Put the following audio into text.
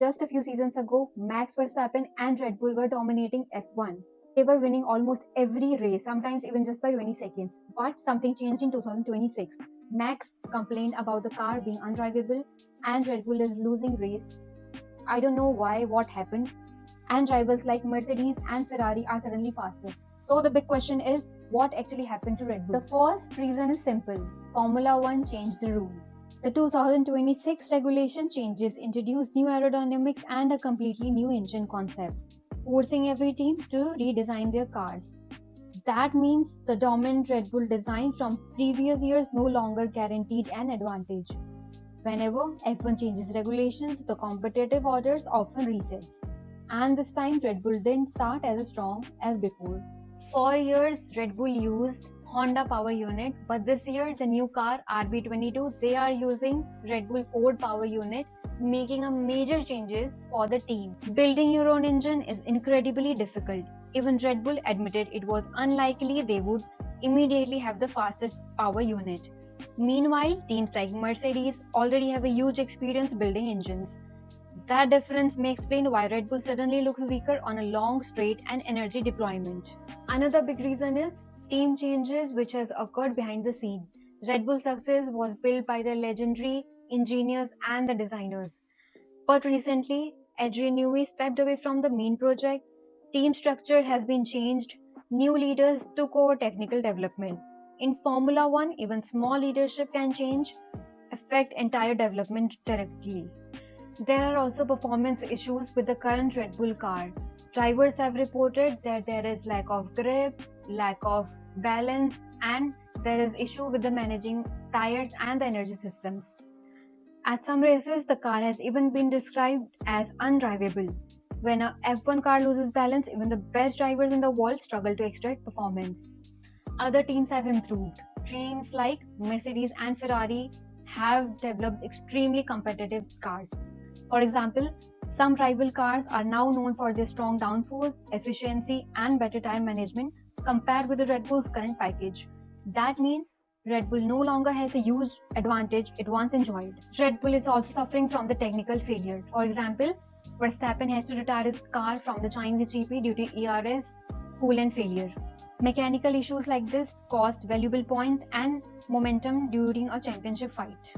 Just a few seasons ago, Max Verstappen and Red Bull were dominating F1. They were winning almost every race, sometimes even just by 20 seconds. But something changed in 2026. Max complained about the car being undrivable and Red Bull is losing race. I don't know why, what happened. And rivals like Mercedes and Ferrari are suddenly faster. So the big question is, what actually happened to Red Bull? The first reason is simple. Formula One changed the rule. The 2026 regulation changes introduced new aerodynamics and a completely new engine concept, forcing every team to redesign their cars. That means the dominant Red Bull design from previous years no longer guaranteed an advantage. Whenever F1 changes regulations, the competitive orders often resets. And this time Red Bull didn't start as strong as before. For years, Red Bull used Honda power unit, but this year the new car RB22 they are using Red Bull Ford power unit, making a major changes for the team. Building your own engine is incredibly difficult. Even Red Bull admitted it was unlikely they would immediately have the fastest power unit. Meanwhile, teams like Mercedes already have a huge experience building engines. That difference may explain why Red Bull suddenly looks weaker on a long straight and energy deployment. Another big reason is team changes which has occurred behind the scene. Red Bull's success was built by the legendary engineers and the designers. But recently, Adrian Newey stepped away from the main project. Team structure has been changed. New leaders took over technical development. In Formula One, even small leadership can change, affect entire development directly. There are also performance issues with the current Red Bull car. Drivers have reported that there is lack of grip, lack of balance, and there is issue with the managing tires and the energy systems. At some races, the car has even been described as undrivable. When a F1 car loses balance, even the best drivers in the world struggle to extract performance. Other teams have improved. Teams like Mercedes and Ferrari have developed extremely competitive cars. For example, some rival cars are now known for their strong downforce, efficiency, and better time management compared with the Red Bull's current package. That means Red Bull no longer has the huge advantage it once enjoyed. Red Bull is also suffering from the technical failures. For example, Verstappen has to retire his car from the Chinese GP due to ERS coolant failure. Mechanical issues like this cost valuable points and momentum during a championship fight.